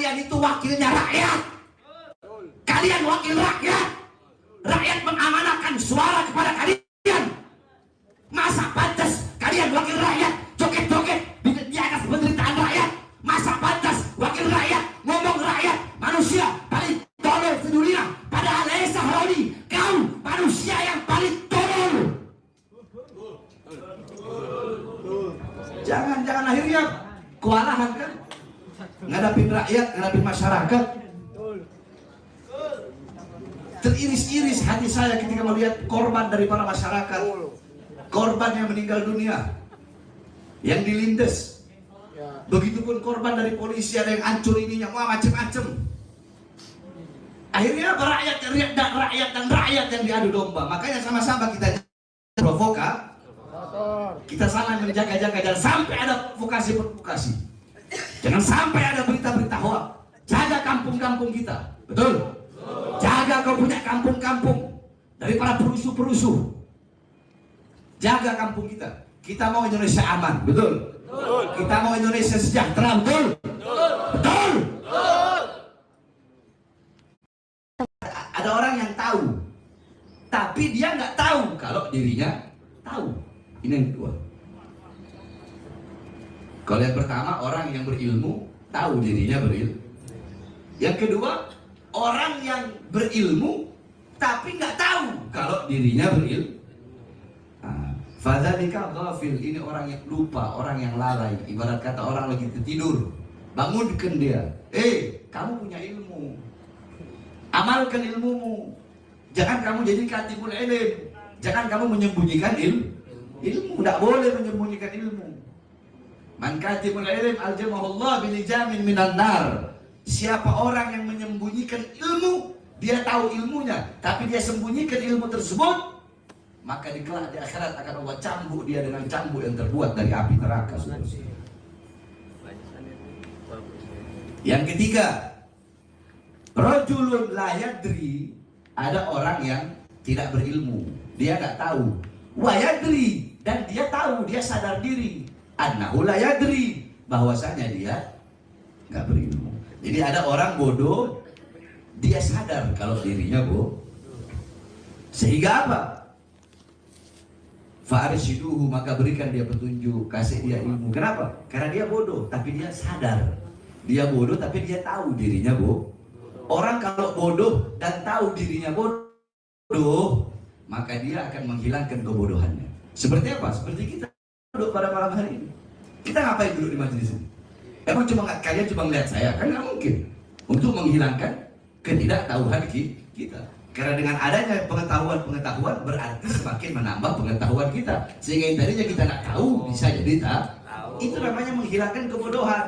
Kalian itu wakilnya rakyat. Kalian wakil rakyat. Rakyat mengamanahkan suara kepada kalian. Masa pantas kalian wakil rakyat joget-joget di atas penderitaan rakyat? Masa pantas wakil rakyat ngomong rakyat manusia paling tolol sedunia? Padahal Esa Roni, kau manusia yang paling tolol. Jangan akhirnya kewalahan kan? Ngadapin rakyat, ngadapin masyarakat. Teriris-iris hati saya ketika melihat korban dari para masyarakat, korban yang meninggal dunia, yang dilindas. Begitupun korban dari polisi, ada yang hancur ininya, wah macem-macem. Akhirnya rakyat dan rakyat yang diadu domba. Makanya sama-sama kita provoka, kita saling menjaga-jaga, jangan sampai ada provokasi. Jangan sampai ada berita-berita hoax. Jaga kampung-kampung kita, betul? Jaga kau punya kampung-kampung dari para perusuh-perusuh. Jaga kampung kita. Kita mau Indonesia aman, betul? Betul. Kita mau Indonesia sejahtera, betul? Betul. Betul. Betul. Ada orang yang tahu, tapi dia nggak tahu kalau dirinya tahu. Ini yang kedua. Kalau yang pertama, orang yang berilmu tahu dirinya berilmu. Yang kedua, orang yang berilmu tapi nggak tahu kalau dirinya berilmu. Fadzalika ghafil, ini orang yang lupa, orang yang lalai. Ibarat kata orang lagi tertidur, bangunkan dia. Kamu punya ilmu, amalkan ilmumu. Jangan kamu jadi katibul ilm. Jangan kamu menyembunyikan ilmu. Tidak boleh menyembunyikan ilmu. Man katibul ilm aljamahullah bilijamin minan nar. Siapa orang yang menyembunyikan ilmu, dia tahu ilmunya, tapi dia sembunyikan ilmu tersebut, maka di kelak di akhirat akan Allah cambuk dia dengan cambuk yang terbuat dari api neraka. Yang ketiga, rajulun la yadri, ada orang yang tidak berilmu, dia nggak tahu. Wa yadri, dan dia tahu, dia sadar diri. Annahu la yadri, bahwasanya dia nggak berilmu. Jadi ada orang bodoh, dia sadar kalau dirinya bodoh. Sehingga apa? Fa'arshiduhu, maka berikan dia petunjuk, kasih dia ilmu. Kenapa? Karena dia bodoh, tapi dia sadar. Dia bodoh, tapi dia tahu dirinya bodoh. Orang kalau bodoh dan tahu dirinya bodoh, maka dia akan menghilangkan kebodohannya. Seperti apa? Seperti kita duduk pada malam hari ini. Kita ngapain duduk di majelis ini? Emang kalian cuma melihat saya? Kan nggak mungkin. Untuk menghilangkan ketidaktahuan kita. Karena dengan adanya pengetahuan berarti semakin menambah pengetahuan kita. Sehingga yang tadinya kita nggak tahu bisa jadi tahu. Itu namanya menghilangkan kebodohan.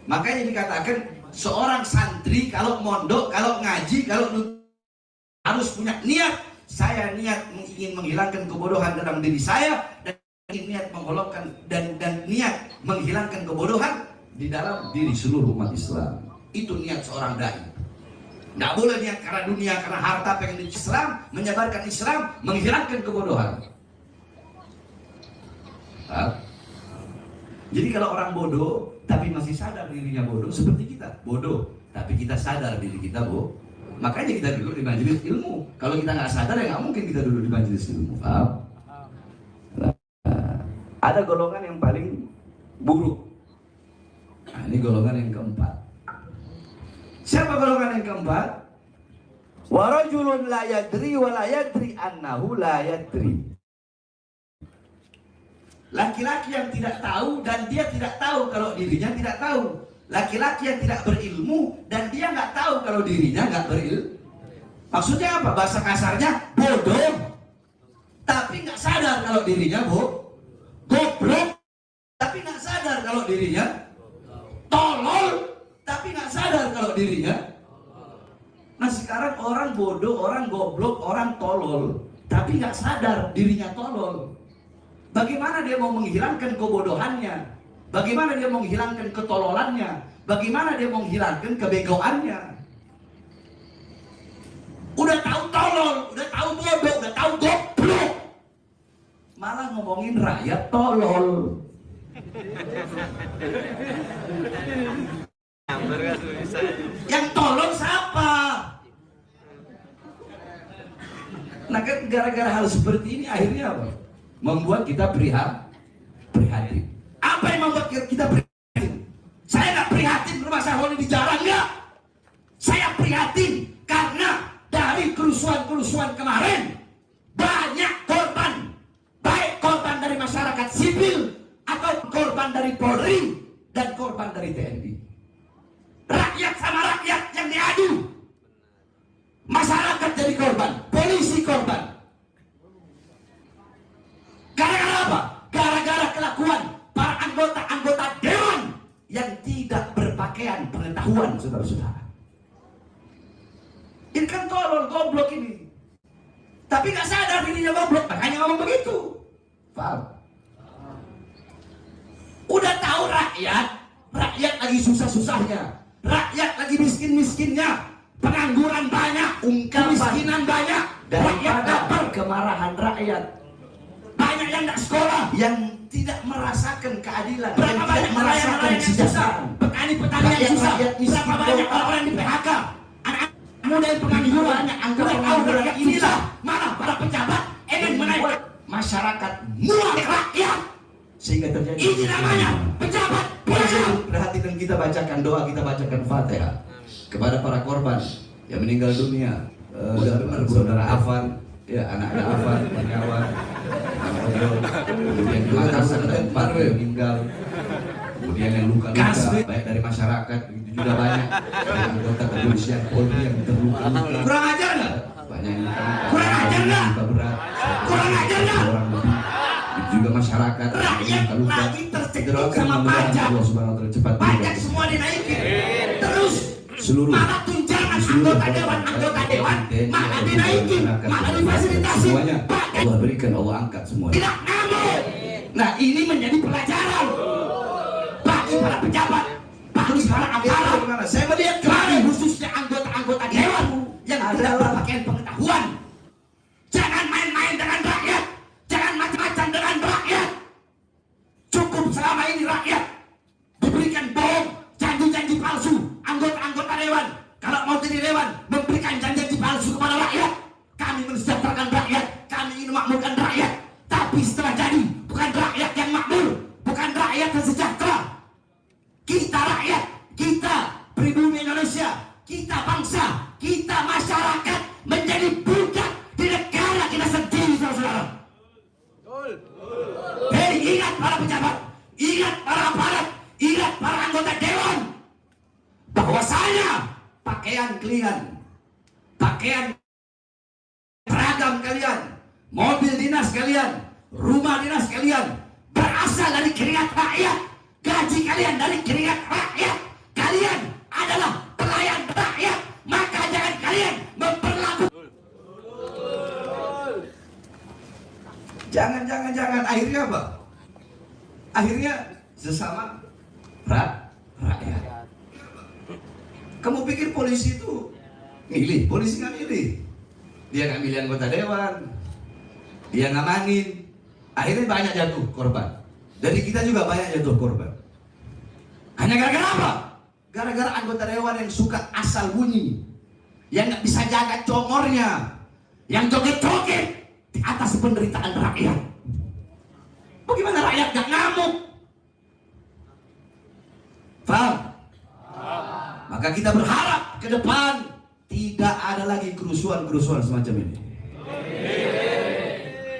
Makanya dikatakan seorang santri kalau mondok, kalau ngaji, kalau harus punya niat. Saya niat ingin menghilangkan kebodohan dalam diri saya, dan niat menghilangkan dan niat menghilangkan kebodohan di dalam diri seluruh umat Islam. Itu niat seorang dai. Nggak boleh niat karena dunia, karena harta, pengen Islam, menyebarkan Islam, menghilangkan kebodohan. Jadi kalau orang bodoh tapi masih sadar dirinya bodoh, seperti kita bodoh tapi kita sadar diri kita bodoh, makanya kita duduk di majelis ilmu. Kalau kita nggak sadar ya nggak mungkin kita duduk di majelis ilmu. Paham? Ada golongan yang paling buruk. Nah, ini golongan yang keempat. Siapa golongan yang keempat? Wa rajulun la yadri wa la yadri annahu la yadri. Laki-laki yang tidak tahu dan dia tidak tahu kalau dirinya tidak tahu. Laki-laki yang tidak berilmu dan dia nggak tahu kalau dirinya nggak berilmu. Maksudnya apa? Bahasa kasarnya bodoh, tapi nggak sadar kalau dirinya goblok, tapi nggak sadar kalau dirinya tolol, tapi nggak sadar kalau dirinya. Nah sekarang orang bodoh, orang goblok, orang tolol, tapi nggak sadar dirinya tolol. Bagaimana dia mau menghilangkan kebodohannya? Bagaimana dia mau menghilangkan ketololannya? Bagaimana dia mau menghilangkan kebegoannya? Udah tahu tolol, udah tahu bodoh, udah tahu goblok, malah ngomongin rakyat tolol. Yang tolong siapa? Nah kan gara-gara hal seperti ini akhirnya apa? Membuat kita prihatin. Apa yang membuat kita prihatin? Saya nggak prihatin rumah Sahroni dijarah, enggak. Saya prihatin karena dari kerusuhan-kerusuhan kemarin banyak korban, baik korban dari masyarakat sipil atau korban dari Polri dan korban dari TNI. Rakyat sama rakyat yang diadu. Masyarakat jadi korban, polisi korban. Gara-gara apa? Gara-gara kelakuan para anggota-anggota dewan yang tidak berpakaian pengetahuan, saudara-saudara. Ini kan tolol, goblok ini. Tapi nggak sadar dirinya goblok, makanya ngomong begitu. Paham? Udah tahu rakyat lagi susah-susahnya, rakyat lagi miskin-miskinnya, pengangguran banyak, kemiskinan banyak, rakyat lapar, kemarahan rakyat. Banyak yang nggak sekolah, yang tidak merasakan keadilan, berapa banyak merasakan kesejahteraan, petani-petani yang susah, berapa banyak orang di PHK, anak muda yang pengangguran, udah tahu rakyat inilah malah para pejabat ingin menaikkan masyarakat muak rakyat sehingga terjadi ini namanya pejabat. Perhatikan, kita bacakan doa, kita bacakan Fatihah kepada para korban yang meninggal dunia. Saudara Afan, ya anaknya Afan, Panyawan, kemudian Makassar dan Parwe yang meninggal, kemudian yang luka-luka baik dari masyarakat, itu juga banyak anggota kepolisian Polri yang terluka-luka. Kurang ajar nggak? Banyak yang luka-luka. Kurang ajar nggak? Berat. Kurang ajar nggak? Orang lebih. Itu juga masyarakat rakyat lagi tercekik sama pajak. Pajak semua dinaikin. Terus seluruh malah tunjangan anggota dewan malah dinaikin, malah difasilitasi. Semuanya Allah berikan, Allah angkat semuanya. Tidak ngamuk. Nah ini menjadi pelajaran bagi para pejabat, bagi para aparat. Saya melihat kemarin khususnya anggota-anggota dewan yang adalah pakaian pengetahuan. Jangan main-main dengan rakyat, jangan macam-macam dengan rakyat. Cukup selama ini rakyat diberikan bohong, janji-janji palsu. Anggota-anggota dewan kalau mau jadi dewan memberikan janji palsu kepada rakyat. Kami mensejahterakan rakyat, kami ingin memakmurkan rakyat. Tapi setelah jadi bukan rakyat yang makmur, bukan rakyat yang sejahtera. Kita rakyat, kita pribumi Indonesia, kita bangsa, kita masyarakat menjadi budak di negara kita sendiri, saudara-saudara. Hei, ingat para pejabat, ingat para aparat, ingat para anggota dewan, bahwasanya pakaian kalian, pakaian seragam kalian, mobil dinas kalian, rumah dinas kalian berasal dari keringat rakyat. Gaji kalian dari keringat rakyat. Kalian adalah pelayan rakyat, maka jangan kalian memperlakukan. Jangan. Akhirnya apa? Akhirnya sesama rakyat. Kamu pikir polisi itu milih? Polisi nggak milih. Dia nggak milih anggota dewan. Dia ngamanin. Akhirnya banyak jatuh korban. Dari kita juga banyak jatuh korban. Hanya gara-gara apa? Gara-gara anggota dewan yang suka asal bunyi, yang nggak bisa jaga comornya, yang joget-joget di atas penderitaan rakyat. Bagaimana rakyat nggak ngamuk? Paham? Maka kita berharap ke depan tidak ada lagi kerusuhan-kerusuhan semacam ini.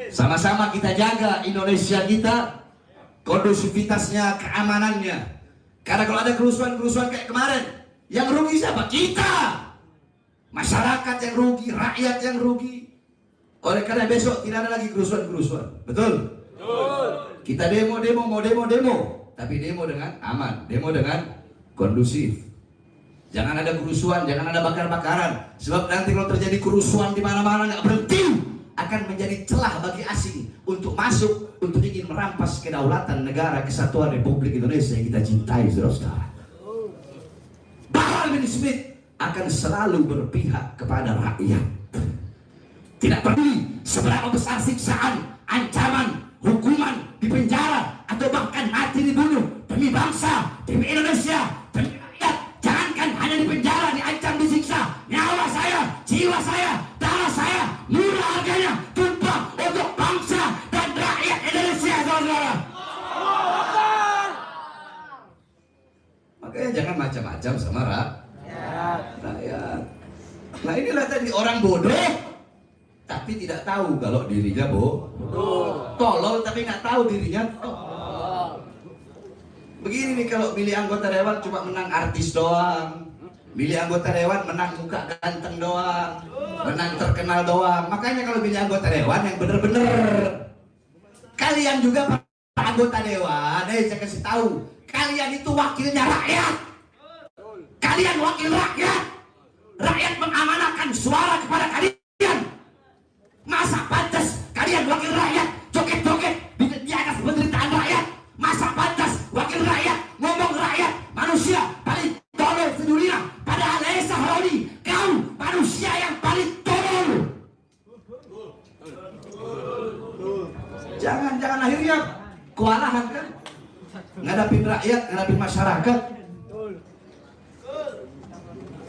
Sama-sama kita jaga Indonesia kita, kondusivitasnya, keamanannya. Karena kalau ada kerusuhan-kerusuhan kayak kemarin, yang rugi siapa? Kita. Masyarakat yang rugi, rakyat yang rugi. Oleh karena besok tidak ada lagi kerusuhan-kerusuhan. Betul? Betul. Kita demo-demo, mau demo-demo, tapi demo dengan aman, demo dengan kondusif. Jangan ada kerusuhan, jangan ada bakar-bakaran. Sebab nanti kalau terjadi kerusuhan di mana-mana nggak berhenti, akan menjadi celah bagi asing untuk masuk, untuk ingin merampas kedaulatan negara kesatuan Republik Indonesia yang kita cintai, saudara-saudara. Bahkan bin Smith akan selalu berpihak kepada rakyat. Tidak peduli seberapa besar siksaan, ancaman, hukuman, dipenjara, atau bahkan mati dibunuh demi bangsa, demi Indonesia, demi rakyat. Jangan macam-macam sama rakyat. Nah inilah tadi orang bodoh tapi tidak tahu kalau dirinya bodoh. Tolol tapi nggak tahu dirinya begini nih, kalau milih anggota dewan cuma menang artis doang, milih anggota dewan menang muka ganteng doang, menang terkenal doang. Makanya kalau milih anggota dewan yang bener-bener, kalian juga para anggota dewan, saya kasih tahu, kalian itu wakilnya rakyat. Kalian wakil rakyat. Rakyat mengamanahkan suara kepada kalian. Masa pantas kalian wakil rakyat joget-joget di atas penderitaan rakyat? Masa pantas wakil rakyat ngomong rakyat manusia paling tolol sedunia? Padahal Esa Roni, kau manusia yang paling tolol. Jangan akhirnya kewalahan kan? Ngadapin rakyat, ngadapin masyarakat.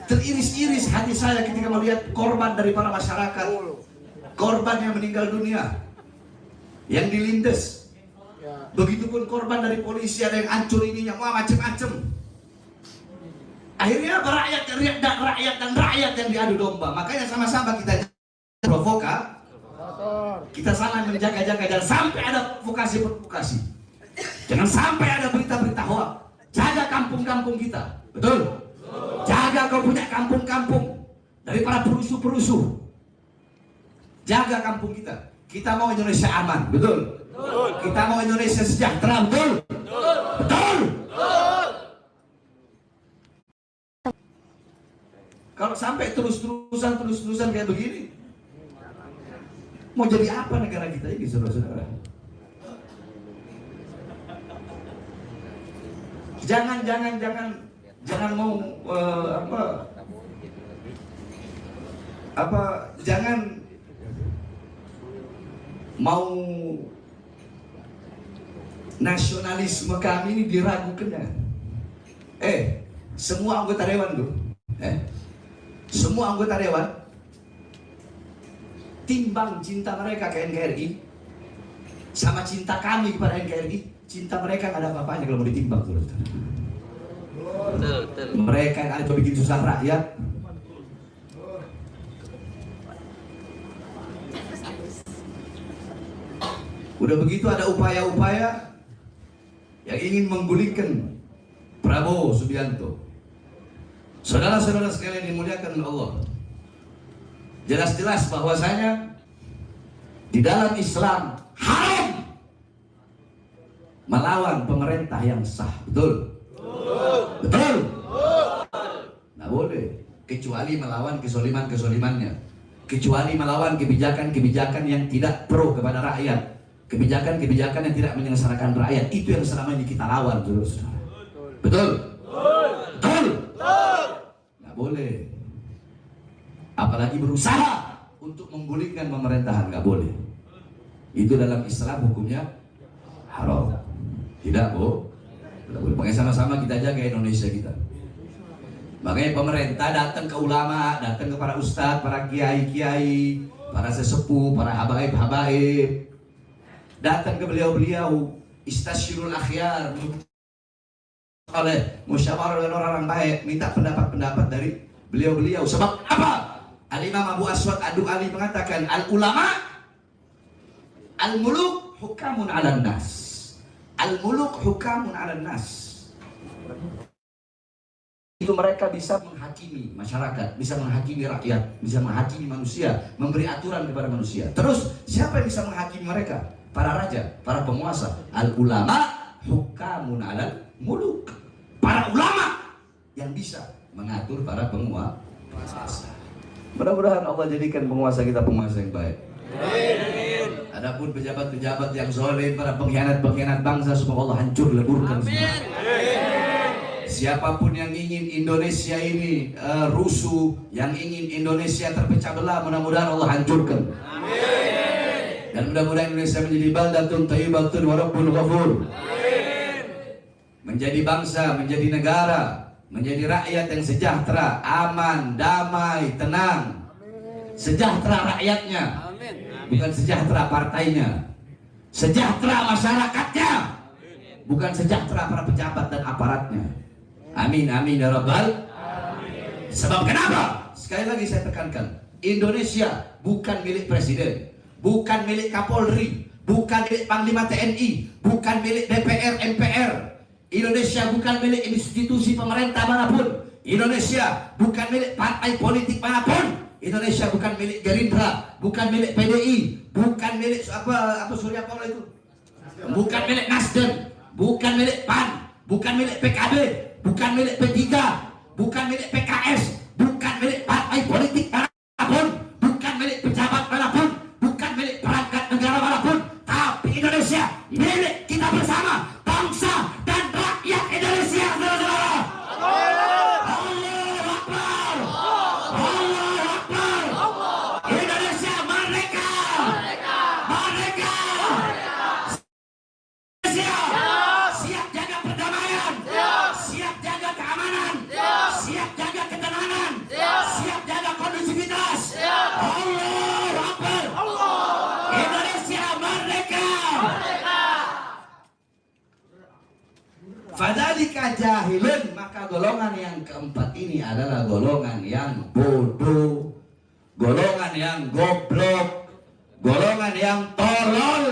Teriris-iris hati saya ketika melihat korban dari para masyarakat, korban yang meninggal dunia, yang dilindas. Begitupun korban dari polisi, ada yang hancur ininya, macam-macam. Akhirnya rakyat dan rakyat yang diadu domba. Makanya sama-sama kita kita salah menjaga-jaga, jangan sampai ada provokasi. Jangan sampai ada berita-berita hoax. Jaga kampung-kampung kita, betul? Jaga kau punya kampung-kampung dari para perusuh-perusuh. Jaga kampung kita. Kita mau Indonesia aman, betul? Betul. Kita mau Indonesia sejahtera, betul? Betul. Betul. Betul. Kalau sampai terus-terusan kayak begini, mau jadi apa negara kita ini, saudara-saudara? Jangan mau jangan mau nasionalisme kami ini diragukan. Semua anggota dewan tuh, semua anggota dewan timbang cinta mereka ke NKRI sama cinta kami kepada NKRI, cinta mereka nggak ada apa-apanya kalau mau ditimbang, saudara. Mereka yang ada bikin susah rakyat. Udah begitu ada upaya-upaya yang ingin menggulingkan Prabowo Subianto. Saudara-saudara sekalian dimuliakan Allah, jelas-jelas bahwasanya di dalam Islam haram melawan pemerintah yang sah, betul? Betul? Nggak boleh, kecuali melawan kesolimannya, kecuali melawan kebijakan-kebijakan yang tidak pro kepada rakyat, kebijakan-kebijakan yang tidak menyengsarakan rakyat. Itu yang selama ini kita lawan, saudara-saudara. Betul? Betul? Nggak boleh. Apalagi berusaha untuk menggulingkan pemerintahan, nggak boleh. Itu dalam Islam hukumnya haram. Tidak, Bu. Makanya sama-sama kita jaga Indonesia kita. Makanya pemerintah datang ke ulama, datang ke para ustadz, para kiai-kiai, para sesepuh, para habaib-habaib, datang ke beliau-beliau, istasyirul akhyar, oleh musyawarah dengan orang-orang baik, minta pendapat-pendapat dari beliau-beliau. Sebab apa? Al-Imam Abu Aswad Ad-Du'ali mengatakan, al-ulama al-muluk hukamun 'alan nas. Al-muluk hukamun 'alan nas. Itu mereka bisa menghakimi masyarakat, bisa menghakimi rakyat, bisa menghakimi manusia, memberi aturan kepada manusia. Terus siapa yang bisa menghakimi mereka? Para raja, para penguasa. Al-ulama hukamun 'alal muluk. Para ulama yang bisa mengatur para penguasa. Mudah-mudahan Allah jadikan penguasa kita penguasa yang baik. Adapun pejabat-pejabat yang zalim, para pengkhianat-pengkhianat bangsa, semoga Allah hancur leburkan semua. Siapapun yang ingin Indonesia ini rusuh, yang ingin Indonesia terpecah belah, mudah-mudahan Allah hancurkan. Dan mudah-mudahan Indonesia menjadi baldatun thayyibatun wa rabbun ghafur. Menjadi bangsa, menjadi negara, menjadi rakyat yang sejahtera, aman, damai, tenang. Sejahtera rakyatnya, bukan sejahtera partainya. Sejahtera masyarakatnya, bukan sejahtera para pejabat dan aparatnya. Amin, amin ya rabbal. Sebab kenapa? Sekali lagi saya tekankan, Indonesia bukan milik presiden, bukan milik Kapolri, bukan milik Panglima TNI, bukan milik DPR, MPR. Indonesia bukan milik institusi pemerintah manapun. Indonesia bukan milik partai politik manapun. Indonesia bukan milik Gerindra, bukan milik PDI, bukan milik apa Surya Paloh itu, bukan milik Nasdem, bukan milik PAN, bukan milik PKB, bukan milik P3, bukan milik PKS, bukan milik partai politik manapun, bukan milik pejabat manapun, bukan milik perangkat negara manapun, tapi Indonesia milik kita bersama, bangsa dan rakyat Indonesia. Saudara-saudara, Allahu Akbar, Allahu Akbar. Indonesia merdeka, merdeka. Siap jaga perdamaian, siap jaga keamanan, siap jaga ketenangan, siap jaga kondusivitas. Allahu Akbar. Indonesia merdeka. Fadzalika jahilun, maka golongan yang keempat ini adalah golongan yang bodoh, golongan yang goblok, golongan yang tolol.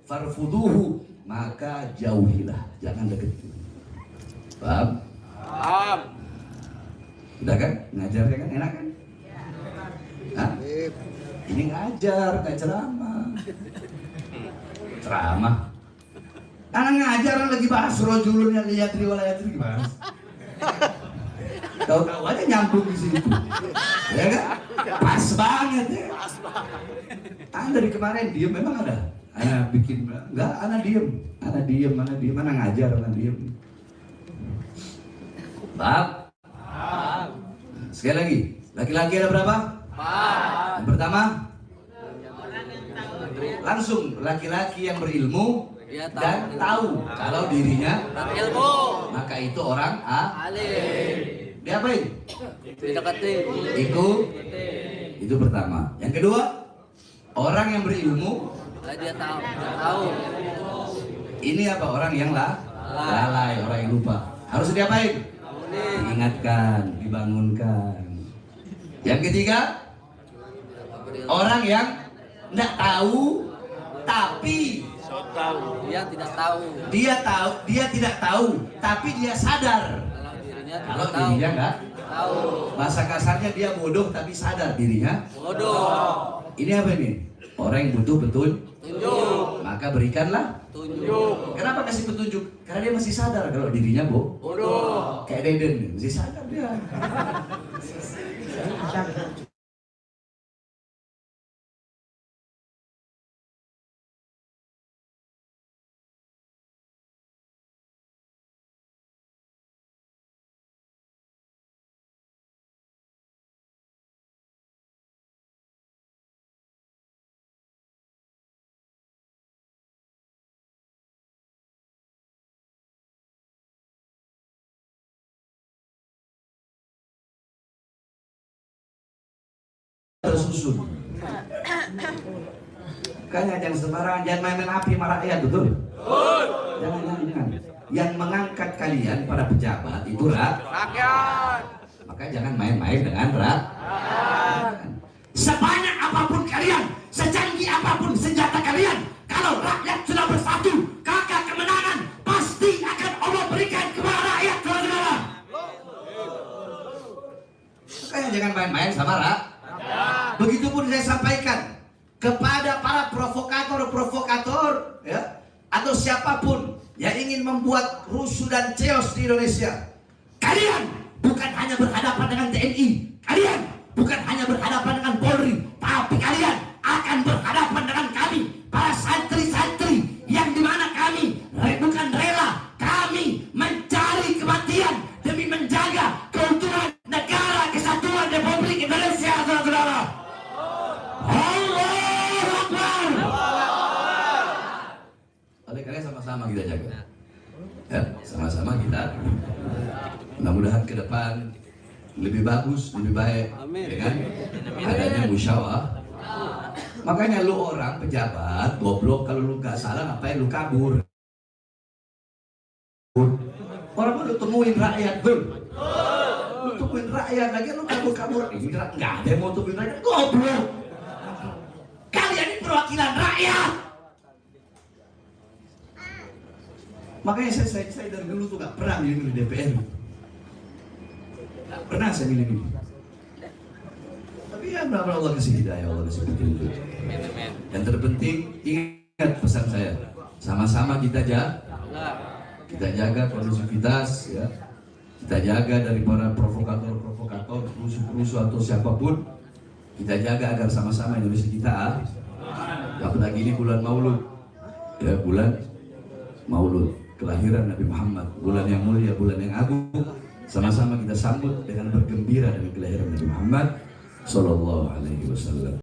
Farfuduhu, maka jauhilah, jangan deketi. Paham? Paham. Udah kan? Ngajar kan? Enak kan? Hah? Ini ngajar, nggak ceramah. Ceramah. Anak ngajar lagi bahas rojulun yang lihat riwayat itu gimana? Tahu-tahu aja nyambung di situ. Ya kan? Pas banget ya. Dari kemarin diem memang ada. Anak bikin enggak, anak diem, anak ngajar, anak diem. Paham? Sekali lagi, laki-laki ada berapa? Yang pertama, langsung laki-laki yang berilmu dan tahu kalau dirinya Ilmu. maka itu orang Alim. diapain? Didekati. Itu pertama. Yang kedua, orang yang berilmu Dia tahu. ini apa? Orang yang lalai, orang yang lupa. Harus diapain? Diingatkan, dibangunkan. Yang ketiga, orang yang tidak tahu tapi Dia tidak tahu. dia tidak tahu tapi dia sadar Kalau dirinya kalau tidak tahu. dirinya nggak Tahu. bahasa kasarnya dia bodoh tapi sadar dirinya Bodoh. ini apa ini? Orang yang butuh Tunjuk. maka berikanlah. Tunjuk. Kenapa kasih petunjuk? Karena dia masih sadar kalau dirinya Bodoh. kayak Deden, masih sadar dia. Tersusun. Makanya jangan sembarangan, jangan main-main api sama rakyat, betul? Jangan. Yang mengangkat kalian para pejabat itu Rakyat. maka jangan main-main dengan rakyat. Sebanyak apapun kalian, secanggih apapun senjata kalian, kalau rakyat sudah bersatu, maka kemenangan pasti akan Allah berikan kepada rakyat, saudara-saudara. Makanya jangan main-main sama rakyat. Begitupun saya sampaikan kepada para provokator ya, atau siapapun yang ingin membuat rusuh dan chaos di Indonesia. Kalian bukan hanya berhadapan dengan TNI, kalian bukan hanya berhadapan dengan Polri, tapi kalian akan berhadapan dengan kami, para santri-santri yang dimana kami bukan rela, kami mencari kematian demi menjaga keutuhan negara kesatuan Republik Indonesia, saudara-saudara. Allahu Akbar. Oleh karena sama-sama kita jaga, ya, sama-sama kita. Mudah-mudahan ke depan lebih bagus, lebih baik, dengan adanya musyawarah. Makanya lu orang pejabat goblok, kalau lu nggak salah ngapain lu kabur? lu temuin rakyat, Bro. Lu temuin rakyat, lagi lu kabur-kabur. Ini nggak ada yang mau temuin rakyat, goblok. Kalian ini perwakilan rakyat. Makanya saya dari dulu tuh gak pernah milih DPR. Gak pernah saya milih ini. Tapi ya benar-benar Allah kasih hidayah, Allah kasih petunjuk. Yang terpenting ingat pesan saya, sama-sama kita jaga kondusivitas, ya. Kita jaga dari para provokator, perusuh atau siapapun. Kita jaga agar sama-sama Indonesia kita. Apalagi ini bulan Maulud, ya, bulan Maulud, kelahiran Nabi Muhammad, bulan yang mulia, bulan yang agung. Sama-sama kita sambut dengan bergembira dengan kelahiran Nabi Muhammad Sallallahu Alaihi Wasallam.